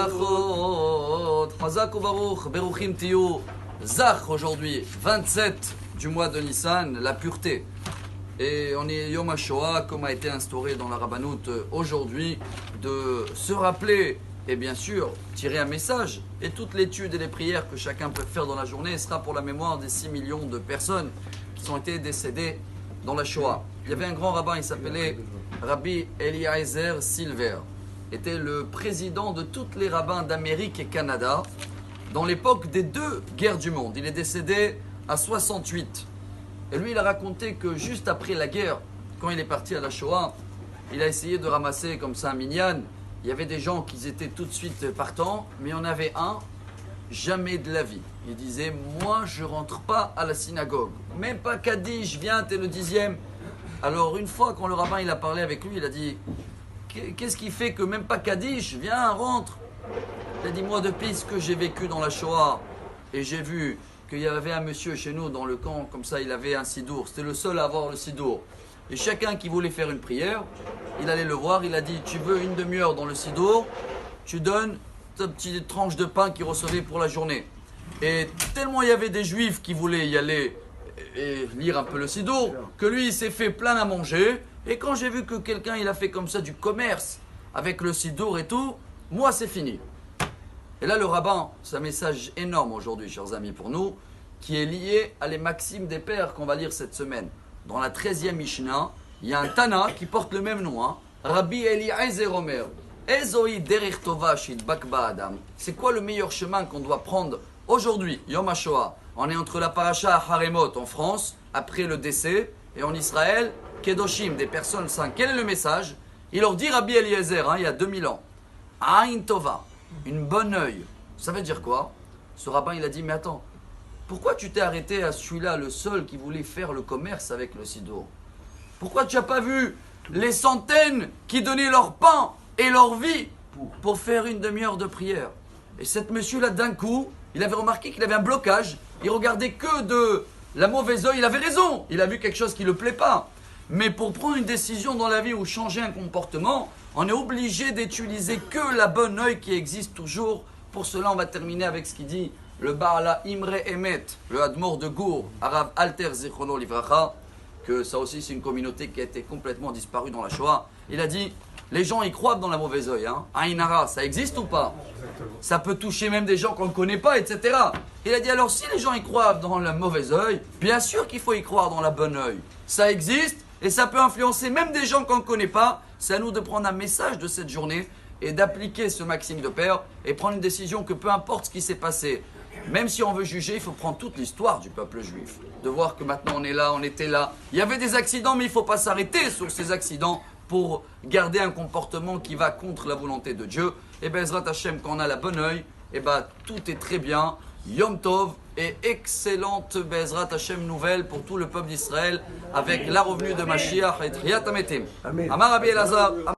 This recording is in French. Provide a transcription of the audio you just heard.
Berachot, Chazak ubaruch, Beruchim tiyu. Zach aujourd'hui, 27 du mois de Nissan, la pureté. Et on est Yom HaShoah, comme a été instauré dans la Rabbanout aujourd'hui, de se rappeler et bien sûr tirer un message. Et toute l'étude et les prières que chacun peut faire dans la journée sera pour la mémoire des 6 millions de personnes qui ont été décédées dans la Shoah. Il y avait un grand rabbin, il s'appelait Rabbi Eliezer Silver. Il était le président de tous les rabbins d'Amérique et Canada dans l'époque des 2 guerres du monde. Il est décédé à 68. Et lui, il a raconté que juste après la guerre, quand il est parti à la Shoah, il a essayé de ramasser comme ça un minyan. Il y avait des gens qui étaient tout de suite partants, mais il y en avait un, jamais de la vie. Il disait, moi je rentre pas à la synagogue, même pas Kaddish, viens, t'es le 10e. Alors une fois quand le rabbin il a parlé avec lui, il a dit, qu'est-ce qui fait que même pas Kaddish, viens, rentre. Il a dit, moi depuis ce que j'ai vécu dans la Shoah, et j'ai vu qu'il y avait un monsieur chez nous dans le camp, comme ça il avait un sidour, c'était le seul à avoir le sidour. Et chacun qui voulait faire une prière, il allait le voir, il a dit, tu veux une demi-heure dans le sidour, tu donnes ta petite tranche de pain qu'il recevait pour la journée. Et tellement il y avait des juifs qui voulaient y aller et lire un peu le sidour, que lui il s'est fait plein à manger. Et quand j'ai vu que quelqu'un il a fait comme ça du commerce avec le sidour et tout, moi c'est fini. Et là le rabbin, c'est un message énorme aujourd'hui chers amis pour nous, qui est lié à les maximes des pères qu'on va lire cette semaine. Dans la 13e Mishnah, il y a un Tana qui porte le même nom, Rabbi Eliezer Omer. Ezoi derech tova shidbak ba'adam. C'est quoi le meilleur chemin qu'on doit prendre aujourd'hui, Yom HaShoah? On est entre la paracha Haremot en France, après le décès, et en Israël, Kedoshim, des personnes saintes. Quel est le message? Il leur dit Rabbi Eliezer, il y a 2000 ans, Ain tova, une bonne œil. Ça veut dire quoi? Ce rabbin, il a dit, mais attends, pourquoi tu t'es arrêté à celui-là, le seul qui voulait faire le commerce avec le sidour? Pourquoi tu n'as pas vu les centaines qui donnaient leur pain et leur vie pour faire une demi-heure de prière? Et cet monsieur-là, d'un coup, il avait remarqué qu'il avait un blocage. Il regardait que de la mauvaise œil. Il avait raison. Il a vu quelque chose qui ne le plaît pas. Mais pour prendre une décision dans la vie ou changer un comportement, on est obligé d'utiliser que la bonne œil qui existe toujours. Pour cela, on va terminer avec ce qu'il dit le Baala Imre Emet, le Admor de Gour, Arav Alter Zichrono Livracha, que ça aussi c'est une communauté qui a été complètement disparue dans la Shoah. Il a dit, les gens y croient dans la mauvaise œil, Ainara, ça existe ou pas? Ça peut toucher même des gens qu'on ne connaît pas, etc. Il a dit, alors si les gens y croient dans la mauvaise œil, bien sûr qu'il faut y croire dans la bonne œil. Ça existe et ça peut influencer même des gens qu'on ne connaît pas. C'est à nous de prendre un message de cette journée et d'appliquer ce maxime de père et prendre une décision que peu importe ce qui s'est passé, même si on veut juger, il faut prendre toute l'histoire du peuple juif. De voir que maintenant on est là, on était là. Il y avait des accidents, mais il ne faut pas s'arrêter sur ces accidents pour garder un comportement qui va contre la volonté de Dieu. Et Bezrat Hashem, quand on a la bonne œil, et tout est très bien. Yom Tov et excellente Bezrat Hashem nouvelle pour tout le peuple d'Israël avec la revenue de Mashiach et Triat Ametim. Amar Rabbi Elazar.